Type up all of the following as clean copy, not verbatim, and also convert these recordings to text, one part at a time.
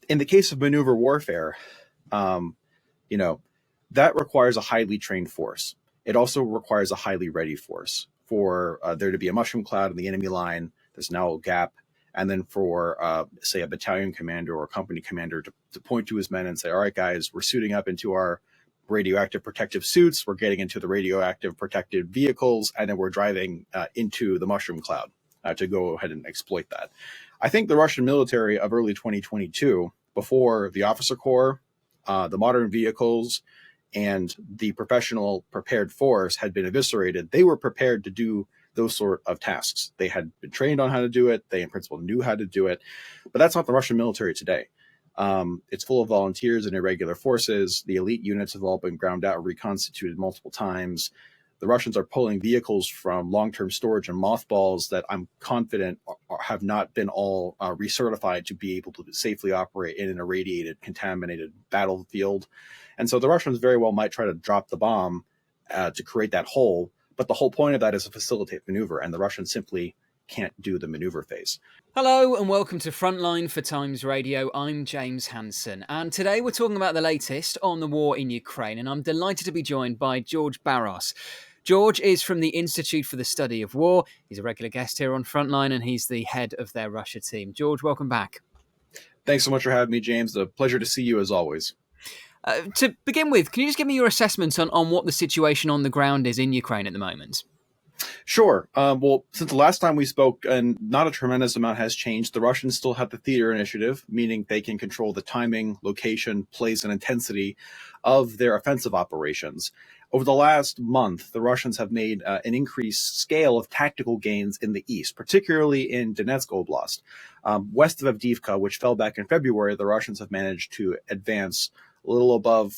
in the case of maneuver warfare, um, you know, that requires a highly trained force. It also requires a highly ready force. For there to be a mushroom cloud in the enemy line, there's now a gap. And then for, say, a battalion commander or a company commander to point to his men and say, all right, guys, we're suiting up into our radioactive protective suits. We're getting into the radioactive protected vehicles, and then we're driving into the mushroom cloud to go ahead and exploit that. I think the Russian military of early 2022, before the officer corps, the modern vehicles, and the professional prepared force had been eviscerated, they were prepared to do those sort of tasks. They had been trained on how to do it. They, in principle, knew how to do it. But that's not the Russian military today. It's full of volunteers and irregular forces. The elite units have all been ground out and reconstituted multiple times. The Russians are pulling vehicles from long-term storage and mothballs that I'm confident have not been all recertified to be able to safely operate in an irradiated, contaminated battlefield. And so the Russians very well might try to drop the bomb to create that hole. But the whole point of that is to facilitate maneuver, and the Russians simply can't do the maneuver phase. Hello and welcome to Frontline for Times Radio. I'm James Hansen, and today we're talking about the latest on the war in Ukraine, and I'm delighted to be joined by George Barros. George is from the Institute for the Study of War. He's a regular guest here on Frontline, and he's the head of their Russia team. George, welcome back. Thanks so much for having me, James. A pleasure to see you as always. To begin with, can you just give me your assessment on what the situation on the ground is in Ukraine at the moment? Sure. Well, since the last time we spoke, and not a tremendous amount has changed, the Russians still have the theater initiative, meaning they can control the timing, location, place, and intensity of their offensive operations. Over the last month, the Russians have made an increased scale of tactical gains in the east, particularly in Donetsk Oblast. West of Avdiivka, which fell back in February, the Russians have managed to advance a little above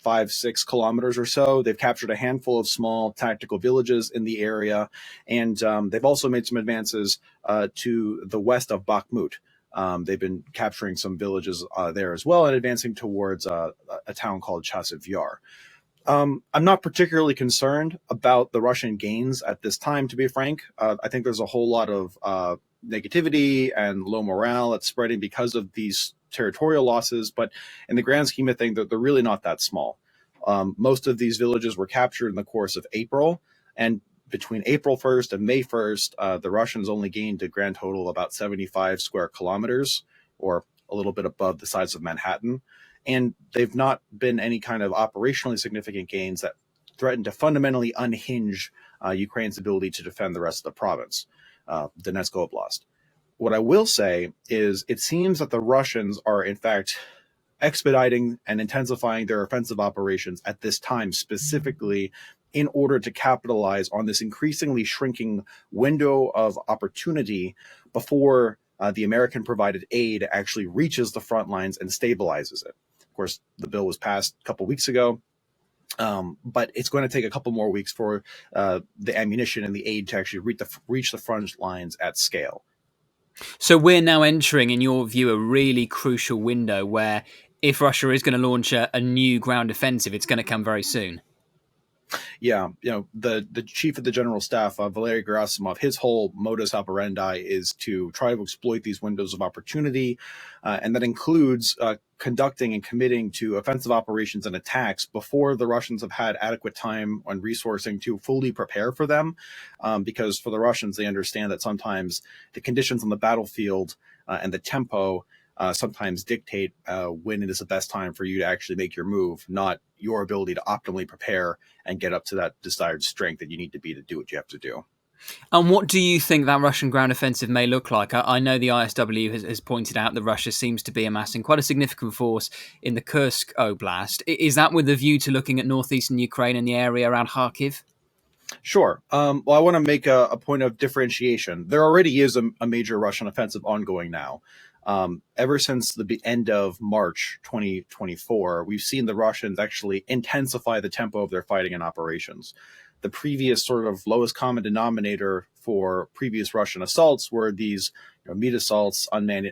5-6 kilometers or so. They've captured a handful of small tactical villages in the area, and they've also made some advances to the west of Bakhmut. They've been capturing some villages there as well and advancing towards a town called Chasiv Yar. I'm not particularly concerned about the Russian gains at this time, to be frank. I think there's a whole lot of negativity and low morale that's spreading because of these territorial losses, but in the grand scheme of things, they're really not that small. Most of these villages were captured in the course of April, and between April 1st and May 1st, the Russians only gained a grand total of about 75 square kilometers, or a little bit above the size of Manhattan. And they've not been any kind of operationally significant gains that threaten to fundamentally unhinge Ukraine's ability to defend the rest of the province, Donetsk Oblast. What I will say is it seems that the Russians are, in fact, expediting and intensifying their offensive operations at this time, specifically in order to capitalize on this increasingly shrinking window of opportunity before the American-provided aid actually reaches the front lines and stabilizes it. Of course, the bill was passed a couple weeks ago, but it's going to take a couple more weeks for the ammunition and the aid to actually reach the front lines at scale. So we're now entering, in your view, a really crucial window where if Russia is going to launch a new ground offensive, it's going to come very soon. Yeah, the chief of the general staff, Valery Gerasimov, his whole modus operandi is to try to exploit these windows of opportunity, and that includes conducting and committing to offensive operations and attacks before the Russians have had adequate time and resourcing to fully prepare for them, because for the Russians, they understand that sometimes the conditions on the battlefield and the tempo sometimes dictate when it is the best time for you to actually make your move, not your ability to optimally prepare and get up to that desired strength that you need to be to do what you have to do. And what do you think that Russian ground offensive may look like? I know the ISW has pointed out that Russia seems to be amassing quite a significant force in the Kursk Oblast. Is that with a view to looking at northeastern Ukraine and the area around Kharkiv? Sure. Well, I want to make a point of differentiation. There already is a major Russian offensive ongoing now. Ever since the end of March 2024, we've seen the Russians actually intensify the tempo of their fighting and operations. The previous sort of lowest common denominator for previous Russian assaults were these meat assaults, unmanned,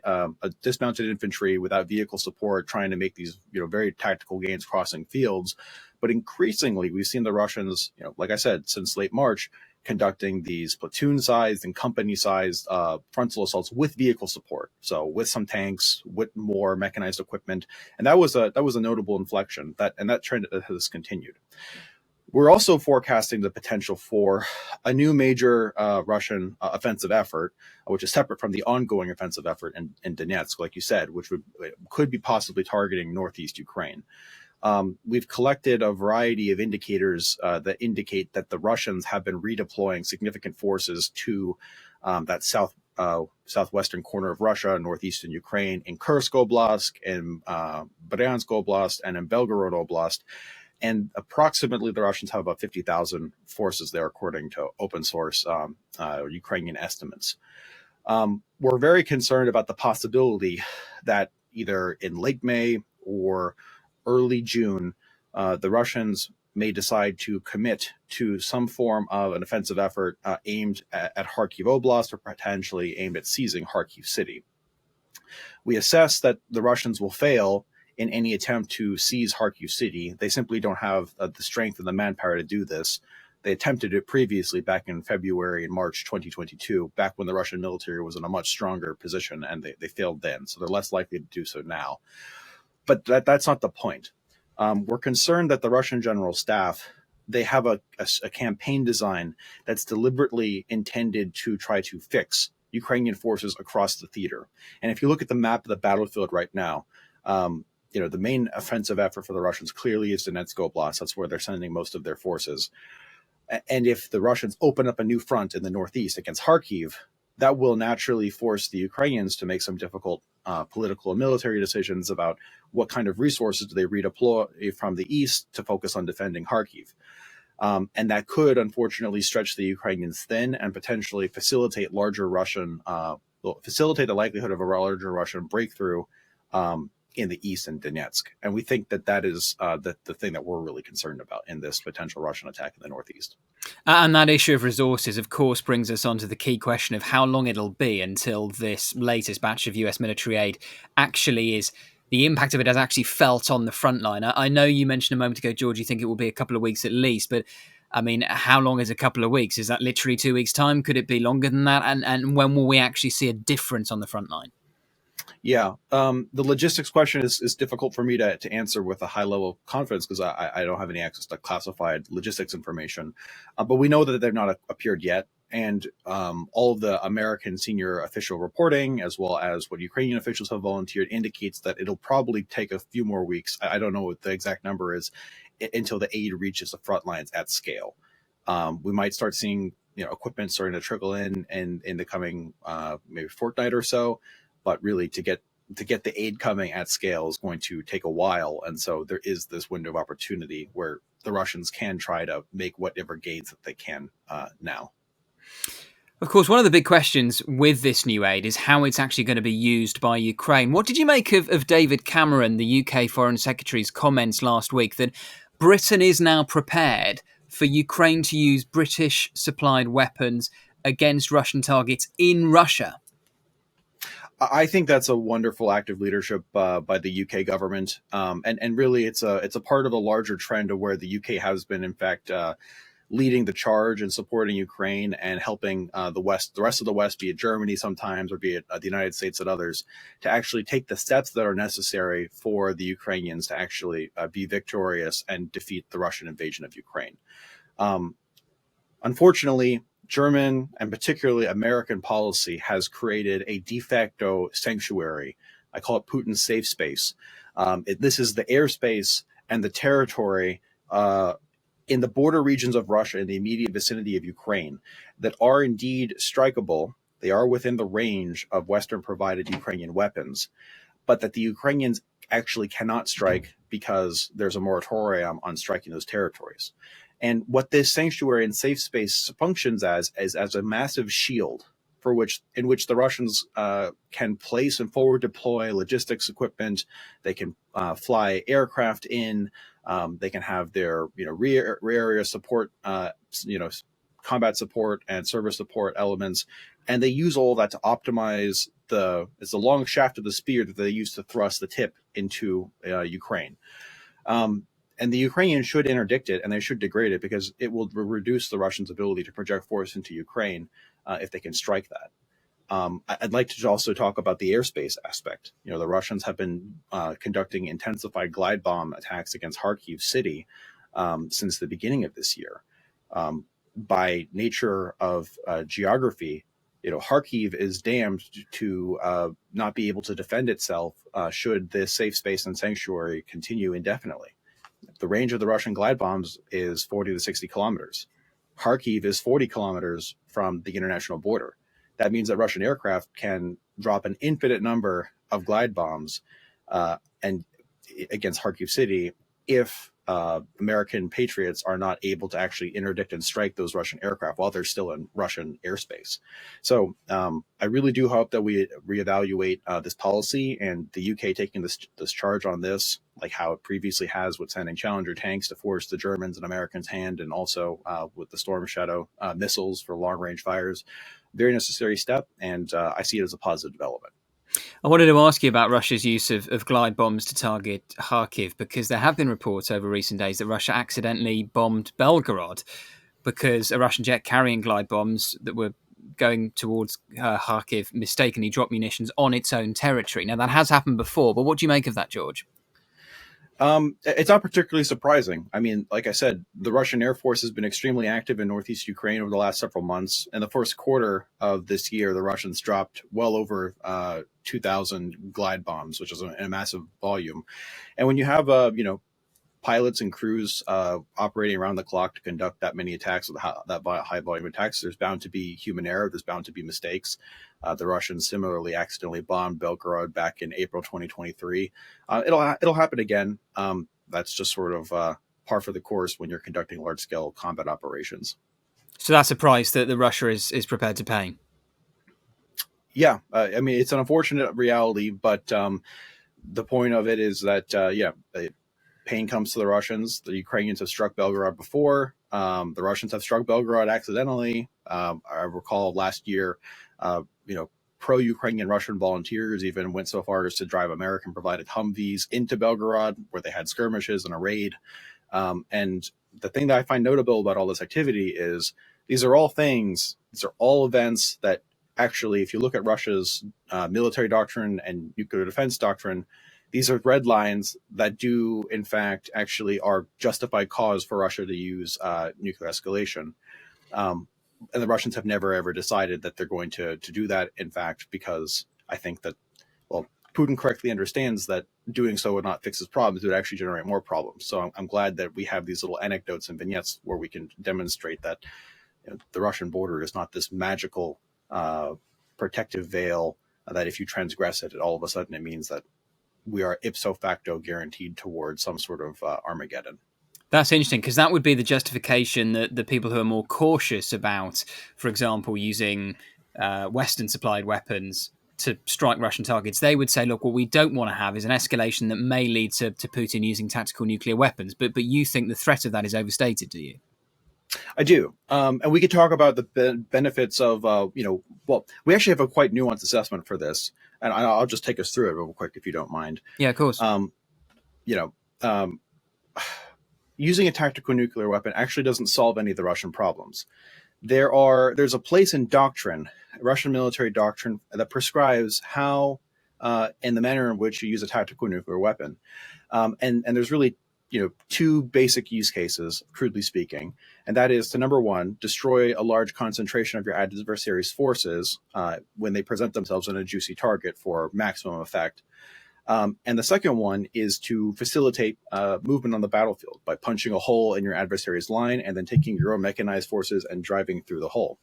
dismounted infantry without vehicle support, trying to make these very tactical gains crossing fields. But increasingly, we've seen the Russians, like I said, since late March, conducting these platoon-sized and company-sized frontal assaults with vehicle support, so with some tanks, with more mechanized equipment, and that was a notable inflection. That trend has continued. We're also forecasting the potential for a new major Russian offensive effort, which is separate from the ongoing offensive effort in Donetsk, like you said, which could be possibly targeting northeast Ukraine. We've collected a variety of indicators that indicate that the Russians have been redeploying significant forces to that southwestern corner of Russia, northeastern Ukraine, in Kursk Oblast, in Bryansk Oblast, and in Belgorod Oblast. And approximately the Russians have about 50,000 forces there, according to open source Ukrainian estimates. We're very concerned about the possibility that either in late May or early June, the Russians may decide to commit to some form of an offensive effort aimed at Kharkiv Oblast, or potentially aimed at seizing Kharkiv city. We assess that the Russians will fail in any attempt to seize Kharkiv city. They simply don't have the strength and the manpower to do this. They attempted it previously back in February and March 2022, back when the Russian military was in a much stronger position, and they failed then. So they're less likely to do so now. But that's not the point. We're concerned that the Russian general staff, they have a campaign design that's deliberately intended to try to fix Ukrainian forces across the theater. And if you look at the map of the battlefield right now, the main offensive effort for the Russians clearly is Donetsk Oblast. That's where they're sending most of their forces. And if the Russians open up a new front in the northeast against Kharkiv, that will naturally force the Ukrainians to make some difficult political and military decisions about what kind of resources do they redeploy from the east to focus on defending Kharkiv. And that could, unfortunately, stretch the Ukrainians thin and potentially facilitate the likelihood of a larger Russian breakthrough in the east and Donetsk. And we think that is the thing that we're really concerned about in this potential Russian attack in the northeast. And that issue of resources, of course, brings us on to the key question of how long it'll be until this latest batch of US military aid actually is, the impact of it has actually felt on the front line. I know you mentioned a moment ago, George, you think it will be a couple of weeks at least, but I mean, how long is a couple of weeks? Is that literally 2 weeks' time? Could it be longer than that? And when will we actually see a difference on the front line? Yeah, the logistics question is difficult for me to answer with a high level of confidence because I don't have any access to classified logistics information. But we know that they've not appeared yet. And all of the American senior official reporting, as well as what Ukrainian officials have volunteered, indicates that it'll probably take a few more weeks. I don't know what the exact number is until the aid reaches the front lines at scale. We might start seeing equipment starting to trickle in the coming maybe fortnight or so. But really, to get the aid coming at scale is going to take a while. And so there is this window of opportunity where the Russians can try to make whatever gains that they can now. Of course, one of the big questions with this new aid is how it's actually going to be used by Ukraine. What did you make of David Cameron, the UK Foreign Secretary's comments last week that Britain is now prepared for Ukraine to use British-supplied weapons against Russian targets in Russia? I think that's a wonderful act of leadership by the UK government, and really it's a part of a larger trend of where the UK has been, in fact, leading the charge and supporting Ukraine and helping the rest of the West, be it Germany sometimes or be it the United States and others, to actually take the steps that are necessary for the Ukrainians to actually be victorious and defeat the Russian invasion of Ukraine. Unfortunately, German and particularly American policy has created a de facto sanctuary. I call it Putin's safe space. This is the airspace and the territory in the border regions of Russia, in the immediate vicinity of Ukraine, that are indeed strikeable. They are within the range of Western-provided Ukrainian weapons, but that the Ukrainians actually cannot strike because there's a moratorium on striking those territories. And what this sanctuary and safe space functions as is as a massive shield in which the Russians can place and forward deploy logistics equipment. They can fly aircraft in. They can have their rear area support, combat support and service support elements, and they use all that to optimize it's the long shaft of the spear that they use to thrust the tip into Ukraine. And the Ukrainians should interdict it, and they should degrade it, because it will reduce the Russians' ability to project force into Ukraine if they can strike that. I'd like to also talk about the airspace aspect. The Russians have been conducting intensified glide bomb attacks against Kharkiv city since the beginning of this year. By nature of geography, Kharkiv is damned to not be able to defend itself should this safe space and sanctuary continue indefinitely. The range of the Russian glide bombs is 40 to 60 kilometers. Kharkiv is 40 kilometers from the international border. That means that Russian aircraft can drop an infinite number of glide bombs and against Kharkiv city if American patriots are not able to actually interdict and strike those Russian aircraft while they're still in Russian airspace. So I really do hope that we reevaluate this policy, and the UK taking this charge on this, like how it previously has with sending Challenger tanks to force the Germans and Americans' hand, and also with the Storm Shadow missiles for long-range fires. Very necessary step, and I see it as a positive development. I wanted to ask you about Russia's use of glide bombs to target Kharkiv, because there have been reports over recent days that Russia accidentally bombed Belgorod because a Russian jet carrying glide bombs that were going towards Kharkiv mistakenly dropped munitions on its own territory. Now, that has happened before, but what do you make of that, George? It's not particularly surprising. I mean, like I said, the Russian Air Force has been extremely active in northeast Ukraine over the last several months. In the first quarter of this year, the Russians dropped well over 2,000 glide bombs, which is a massive volume. And when you have, pilots and crews operating around the clock to conduct that many attacks, that high volume attacks, there's bound to be human error. There's bound to be mistakes. The Russians similarly accidentally bombed Belgorod back in April 2023. It'll happen again. That's just sort of par for the course when you're conducting large scale combat operations. So that's a price that Russia is prepared to pay. Yeah, I mean, it's an unfortunate reality, but the point of it is that pain comes to the Russians. The Ukrainians have struck Belgorod before. The Russians have struck Belgorod accidentally. I recall last year, pro-Ukrainian Russian volunteers even went so far as to drive American-provided Humvees into Belgorod, where they had skirmishes and a raid. And the thing that I find notable about all this activity is these are all events that actually, if you look at Russia's military doctrine and nuclear defense doctrine, these are red lines that do, in fact, actually are justified cause for Russia to use nuclear escalation. And the Russians have never, ever decided that they're going to do that, in fact, because I think that, Putin correctly understands that doing so would not fix his problems. It would actually generate more problems. So I'm glad that we have these little anecdotes and vignettes where we can demonstrate that the Russian border is not this magical protective veil that if you transgress it, all of a sudden it means that we are ipso facto guaranteed towards some sort of Armageddon. That's interesting, because that would be the justification that the people who are more cautious about, for example, using Western-supplied weapons to strike Russian targets, they would say, look, what we don't want to have is an escalation that may lead to Putin using tactical nuclear weapons. But you think the threat of that is overstated, do you? I do. And we could talk about the benefits of, we actually have a quite nuanced assessment for this. And I'll just take us through it real quick, if you don't mind. Yeah, of course. Using a tactical nuclear weapon actually doesn't solve any of the Russian problems. There's a place in doctrine, Russian military doctrine, that prescribes how and the manner in which you use a tactical nuclear weapon. And there's really two basic use cases, crudely speaking, and that is to, number one, destroy a large concentration of your adversary's forces when they present themselves on a juicy target for maximum effect. And the second one is to facilitate movement on the battlefield by punching a hole in your adversary's line and then taking your own mechanized forces and driving through the hole.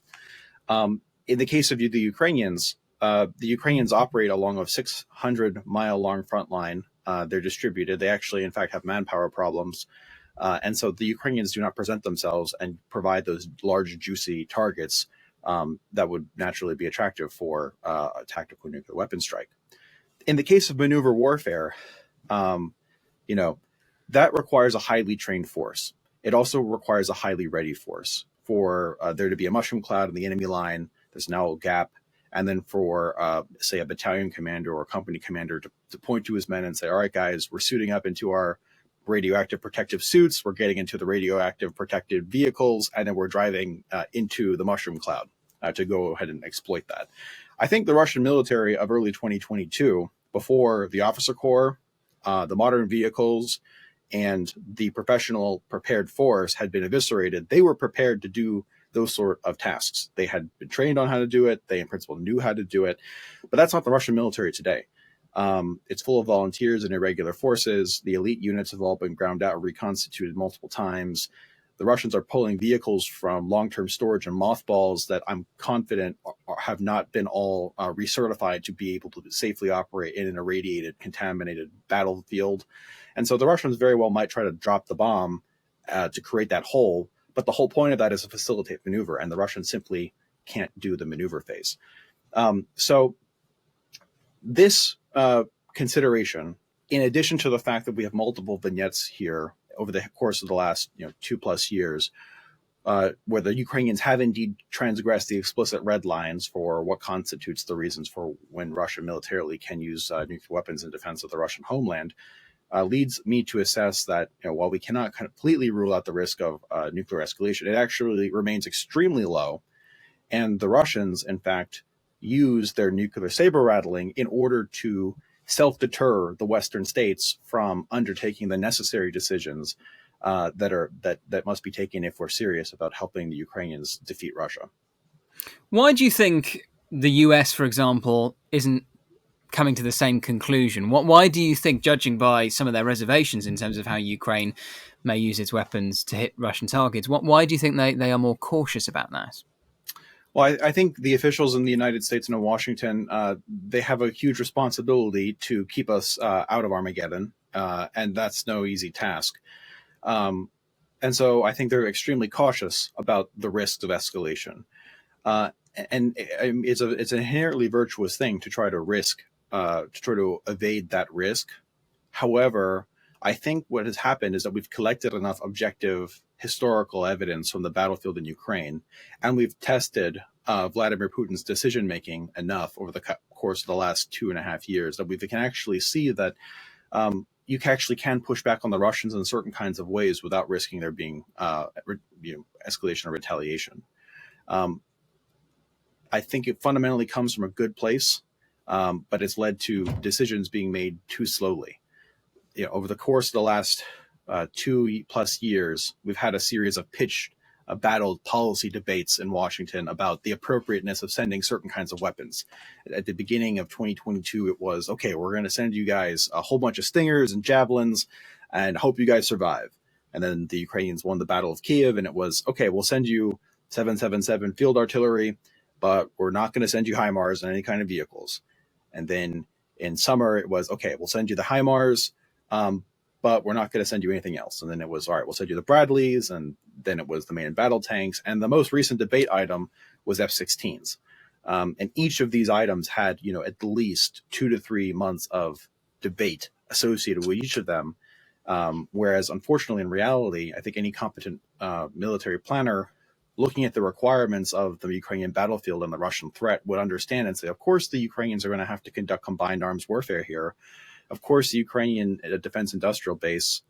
In the case of the Ukrainians operate along a 600-mile-long front line. They're distributed. They actually, in fact, have manpower problems. And so the Ukrainians do not present themselves and provide those large, juicy targets that would naturally be attractive for a tactical nuclear weapon strike. In the case of maneuver warfare, that requires a highly trained force. It also requires a highly ready force. For there to be a mushroom cloud in the enemy line, there's now a gap. And then for, say, a battalion commander or a company commander to point to his men and say, all right, guys, we're suiting up into our radioactive protective suits, we're getting into the radioactive protected vehicles, and then we're driving into the mushroom cloud to go ahead and exploit that. I think the Russian military of early 2022, before the officer corps, the modern vehicles, and the professional prepared force had been eviscerated, they were prepared to do those sort of tasks. They had been trained on how to do it. They, in principle, knew how to do it. But that's not the Russian military today. It's full of volunteers and irregular forces. The elite units have all been ground out, reconstituted multiple times. The Russians are pulling vehicles from long-term storage and mothballs that I'm confident have not been all recertified to be able to safely operate in an irradiated, contaminated battlefield. And so the Russians very well might try to drop the bomb to create that hole. But the whole point of that is to facilitate maneuver, and the Russians simply can't do the maneuver phase. So this consideration, in addition to the fact that we have multiple vignettes here over the course of the last 2+ years, where the Ukrainians have indeed transgressed the explicit red lines for what constitutes the reasons for when Russia militarily can use nuclear weapons in defense of the Russian homeland, leads me to assess that while we cannot completely rule out the risk of nuclear escalation, it actually remains extremely low. And the Russians, in fact, use their nuclear saber rattling in order to self-deter the Western states from undertaking the necessary decisions that must be taken if we're serious about helping the Ukrainians defeat Russia. Why do you think the US, for example, isn't coming to the same conclusion? Why do you think, judging by some of their reservations in terms of how Ukraine may use its weapons to hit Russian targets, why do you think they are more cautious about that? Well, I think the officials in the United States and in Washington, they have a huge responsibility to keep us out of Armageddon, and that's no easy task. And so I think they're extremely cautious about the risks of escalation. And it's an inherently virtuous thing to try to evade that risk. However, I think what has happened is that we've collected enough objective historical evidence from the battlefield in Ukraine, and we've tested Vladimir Putin's decision-making enough over the course of the last 2.5 years that we can actually see that you actually can push back on the Russians in certain kinds of ways without risking there being escalation or retaliation. I think it fundamentally comes from a good place, but it's led to decisions being made too slowly. Over the course of the last 2+ years, we've had a series of pitched, battled policy debates in Washington about the appropriateness of sending certain kinds of weapons. At the beginning of 2022, it was, okay, we're going to send you guys a whole bunch of Stingers and Javelins and hope you guys survive. And then the Ukrainians won the Battle of Kiev, and it was, okay, we'll send you 777 field artillery, but we're not going to send you HIMARS and any kind of vehicles. And then in summer, it was, okay, we'll send you the HIMARS, but we're not going to send you anything else. And then it was, all right, we'll send you the Bradleys, and then it was the main battle tanks. And the most recent debate item was F-16s. And each of these items had, at least 2 to 3 months of debate associated with each of them. Whereas, unfortunately, in reality, I think any competent military planner looking at the requirements of the Ukrainian battlefield and the Russian threat would understand and say, of course, the Ukrainians are going to have to conduct combined arms warfare here. Of course, the Ukrainian defense industrial base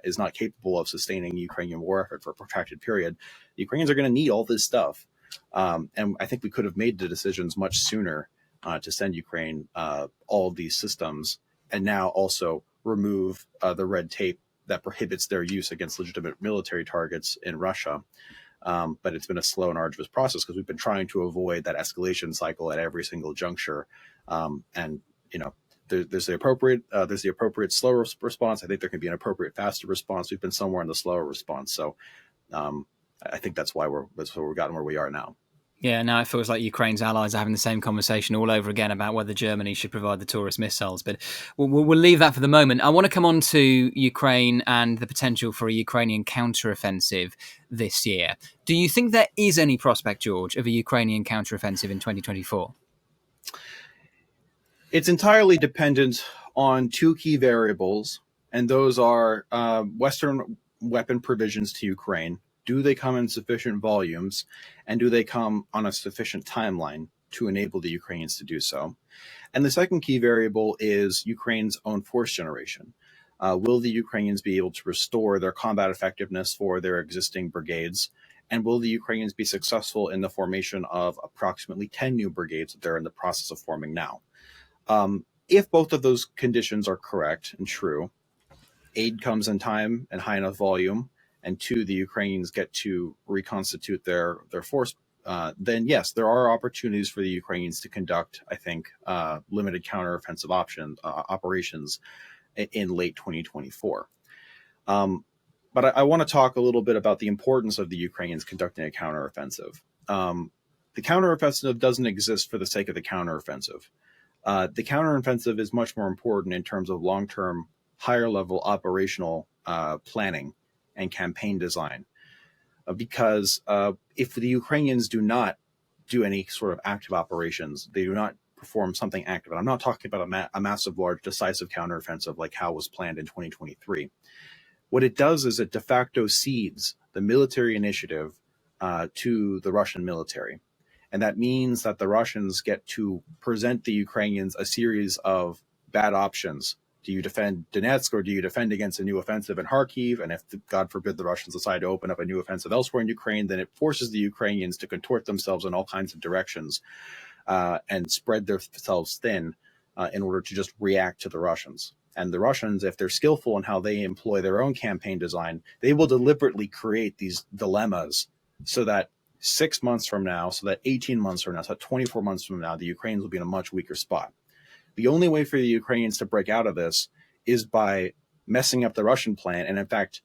is not capable of sustaining Ukrainian war effort for a protracted period. The Ukrainians are going to need all this stuff. And I think we could have made the decisions much sooner to send Ukraine all of these systems, and now also remove the red tape that prohibits their use against legitimate military targets in Russia. But it's been a slow and arduous process because we've been trying to avoid that escalation cycle at every single juncture. There's the appropriate slow response. I think there can be an appropriate faster response. We've been somewhere in the slower response. So I think that's why we've gotten where we are now. Yeah, now it feels like Ukraine's allies are having the same conversation all over again about whether Germany should provide the Taurus missiles. But we'll leave that for the moment. I want to come on to Ukraine and the potential for a Ukrainian counteroffensive this year. Do you think there is any prospect, George, of a Ukrainian counteroffensive in 2024? It's entirely dependent on two key variables, and those are Western weapon provisions to Ukraine. Do they come in sufficient volumes, and do they come on a sufficient timeline to enable the Ukrainians to do so? And the second key variable is Ukraine's own force generation. Will the Ukrainians be able to restore their combat effectiveness for their existing brigades? And will the Ukrainians be successful in the formation of approximately 10 new brigades that they're in the process of forming now? If both of those conditions are correct and true, aid comes in time and high enough volume, and two, the Ukrainians get to reconstitute their force, then yes, there are opportunities for the Ukrainians to conduct, I think, limited counteroffensive operations in late 2024. But I want to talk a little bit about the importance of the Ukrainians conducting a counteroffensive. The counteroffensive doesn't exist for the sake of the counteroffensive. The counteroffensive is much more important in terms of long-term, higher-level operational planning and campaign design. Because if the Ukrainians do not do any sort of active operations, they do not perform something active. And I'm not talking about a massive, large, decisive counteroffensive like how was planned in 2023. What it does is it de facto cedes the military initiative to the Russian military. And that means that the Russians get to present the Ukrainians a series of bad options. Do you defend Donetsk, or do you defend against a new offensive in Kharkiv? And if, God forbid, the Russians decide to open up a new offensive elsewhere in Ukraine, then it forces the Ukrainians to contort themselves in all kinds of directions and spread themselves thin in order to just react to the Russians. And the Russians, if they're skillful in how they employ their own campaign design, they will deliberately create these dilemmas so that 6 months from now, so that 18 months from now, so that 24 months from now, the Ukrainians will be in a much weaker spot. The only way for the Ukrainians to break out of this is by messing up the Russian plan and, in fact,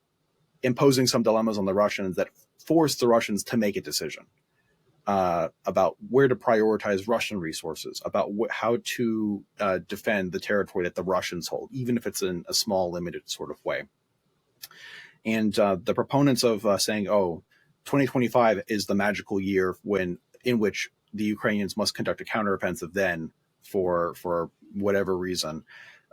imposing some dilemmas on the Russians that force the Russians to make a decision about where to prioritize Russian resources, about how to defend the territory that the Russians hold, even if it's in a small, limited sort of way. And the proponents of saying, 2025 is the magical year in which the Ukrainians must conduct a counteroffensive then for whatever reason,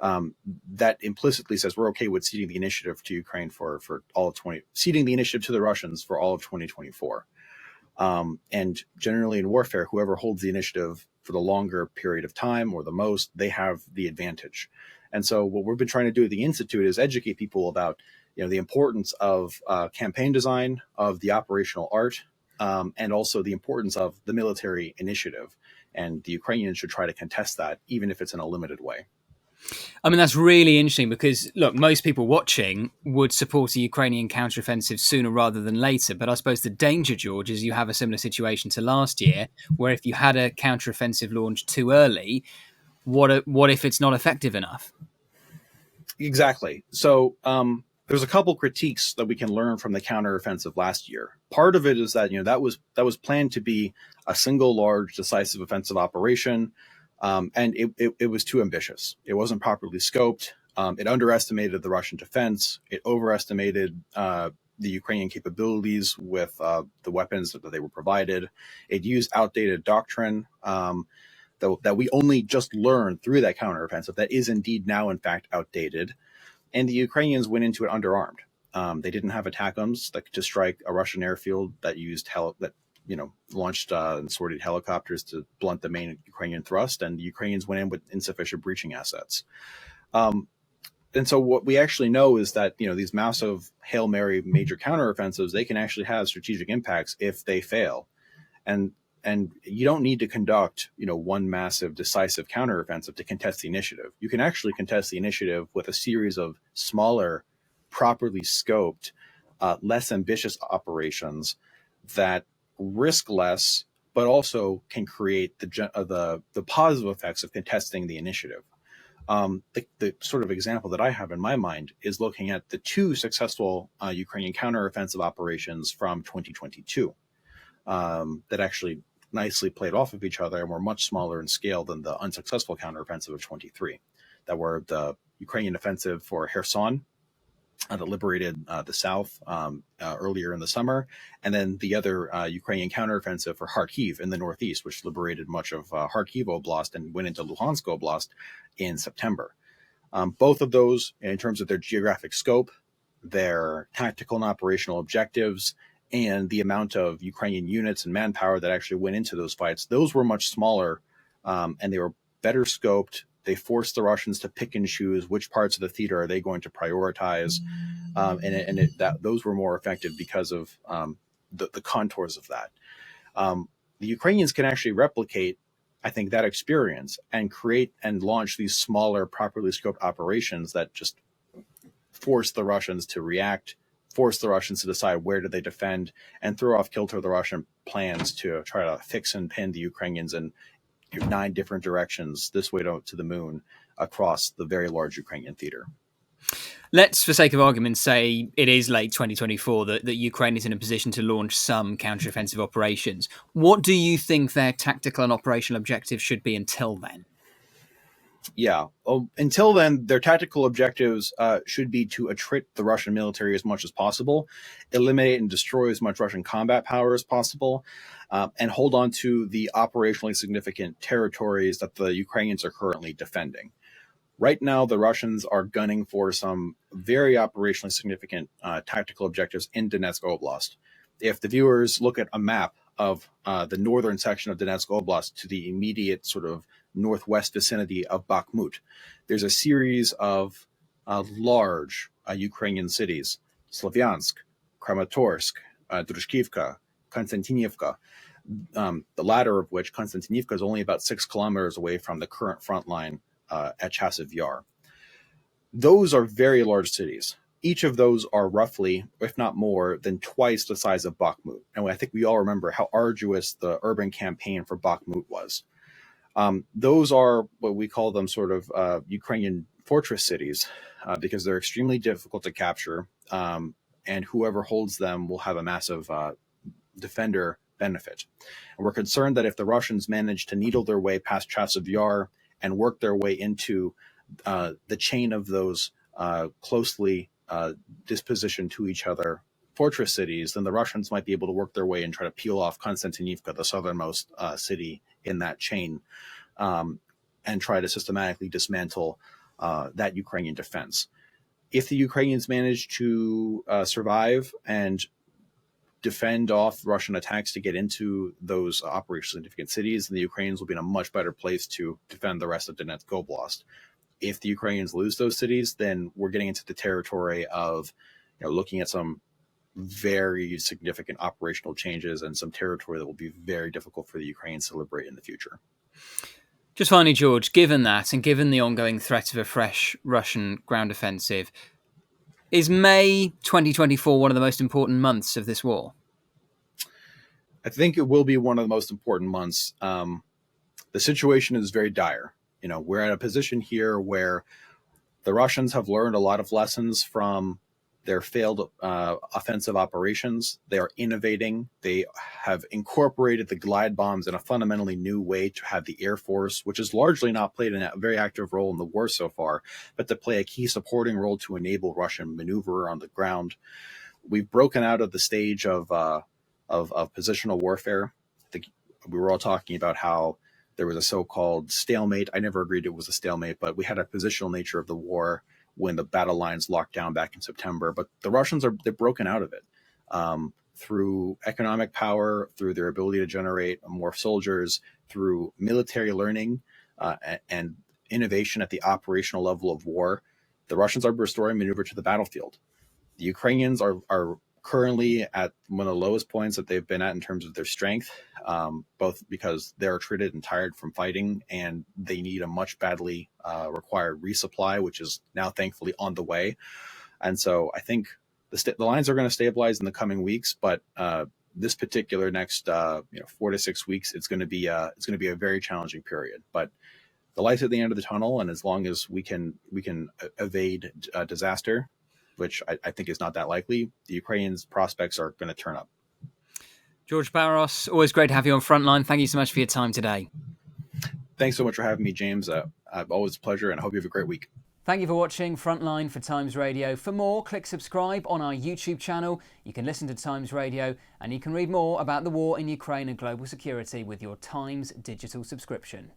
that implicitly says we're okay with ceding the initiative to Ukraine for all of ceding the initiative to the Russians for all of 2024. And generally in warfare, whoever holds the initiative for the longer period of time or the most, they have the advantage. And so what we've been trying to do at the Institute is educate people about the importance of campaign design, of the operational art, and also the importance of the military initiative. And the Ukrainians should try to contest that, even if it's in a limited way. I mean, that's really interesting because, look, most people watching would support a Ukrainian counteroffensive sooner rather than later. But I suppose the danger, George, is you have a similar situation to last year, where if you had a counteroffensive launched too early, what if it's not effective enough? Exactly. So there's a couple critiques that we can learn from the counteroffensive last year. Part of it is that that was planned to be a single large decisive offensive operation. And it was too ambitious. It wasn't properly scoped. It underestimated the Russian defense. It overestimated the Ukrainian capabilities with the weapons that they were provided. It used outdated doctrine that we only just learned through that counteroffensive that is indeed now, in fact, outdated. And the Ukrainians went into it underarmed. They didn't have ATACMS to strike a Russian airfield that used launched and sorted helicopters to blunt the main Ukrainian thrust, and the Ukrainians went in with insufficient breaching assets. And so what we actually know is that these massive Hail Mary major counteroffensives, they can actually have strategic impacts if they fail. And you don't need to conduct one massive decisive counteroffensive to contest the initiative. You can actually contest the initiative with a series of smaller, properly scoped, less ambitious operations that risk less, but also can create the positive effects of contesting the initiative. The sort of example that I have in my mind is looking at the two successful Ukrainian counteroffensive operations from 2022 that actually nicely played off of each other and were much smaller in scale than the unsuccessful counteroffensive of 23. That were the Ukrainian offensive for Kherson, that liberated the south earlier in the summer, and then the other Ukrainian counteroffensive for Kharkiv in the northeast, which liberated much of Kharkiv Oblast and went into Luhansk Oblast in September. Both of those, in terms of their geographic scope, their tactical and operational objectives, and the amount of Ukrainian units and manpower that actually went into those fights, those were much smaller, and they were better scoped. They force the Russians to pick and choose which parts of the theater are they going to prioritize, those were more effective because of the contours of that. The Ukrainians can actually replicate, I think, that experience and create and launch these smaller, properly scoped operations that just force the Russians to react, force the Russians to decide where do they defend, and throw off kilter the Russian plans to try to fix and pin the Ukrainians in 9 different directions, this way to the moon, across the very large Ukrainian theater. Let's, for sake of argument, say it is late 2024 that Ukraine is in a position to launch some counteroffensive operations. What do you think their tactical and operational objectives should be until then? Yeah. Until then, their tactical objectives should be to attrit the Russian military as much as possible, eliminate and destroy as much Russian combat power as possible, and hold on to the operationally significant territories that the Ukrainians are currently defending. Right now, the Russians are gunning for some very operationally significant tactical objectives in Donetsk Oblast. If the viewers look at a map of the northern section of Donetsk Oblast to the immediate sort of northwest vicinity of Bakhmut, there's a series of large Ukrainian cities: Slavyansk, Kramatorsk, Drushkivka, Konstantinivka. The latter of which, Konstantinivka, is only about 6 kilometers away from the current front line at Chasiv Yar. Those are very large cities. Each of those are roughly, if not more, than twice the size of Bakhmut. And I think we all remember how arduous the urban campaign for Bakhmut was. Those are what we call them sort of Ukrainian fortress cities because they're extremely difficult to capture, and whoever holds them will have a massive defender benefit. And we're concerned that if the Russians manage to needle their way past Chasiv Yar and work their way into the chain of those closely dispositioned to each other fortress cities, then the Russians might be able to work their way and try to peel off Konstantinivka, the southernmost city in that chain, and try to systematically dismantle that Ukrainian defense. If the Ukrainians manage to survive and defend off Russian attacks to get into those operationally significant cities, then the Ukrainians will be in a much better place to defend the rest of Donetsk Oblast. If the Ukrainians lose those cities, then we're getting into the territory of looking at some very significant operational changes and some territory that will be very difficult for the Ukrainians to liberate in the future. Just finally, George, given that and given the ongoing threat of a fresh Russian ground offensive, is May 2024 one of the most important months of this war? I think it will be one of the most important months. The situation is very dire. We're at a position here where the Russians have learned a lot of lessons from their failed offensive operations. They are innovating. They have incorporated the glide bombs in a fundamentally new way to have the Air Force, which has largely not played a very active role in the war so far, but to play a key supporting role to enable Russian maneuver on the ground. We've broken out of the stage of positional warfare. I think we were all talking about how there was a so-called stalemate. I never agreed it was a stalemate, but we had a positional nature of the war when the battle lines locked down back in September. But the Russians they're broken out of it through economic power, through their ability to generate more soldiers, through military learning and innovation at the operational level of war. The Russians are restoring maneuver to the battlefield. The Ukrainians are currently at one of the lowest points that they've been at in terms of their strength, both because they're attrited and tired from fighting, and they need a much badly required resupply, which is now thankfully on the way. And so I think the lines are going to stabilize in the coming weeks, but this particular next 4 to 6 weeks, it's going to be a very challenging period. But the light's at the end of the tunnel, and as long as we can evade disaster, which I think is not that likely, the Ukrainians' prospects are going to turn up. George Barros, always great to have you on Frontline. Thank you so much for your time today. Thanks so much for having me, James. Always a pleasure, and I hope you have a great week. Thank you for watching Frontline for Times Radio. For more, click subscribe on our YouTube channel. You can listen to Times Radio, and you can read more about the war in Ukraine and global security with your Times digital subscription.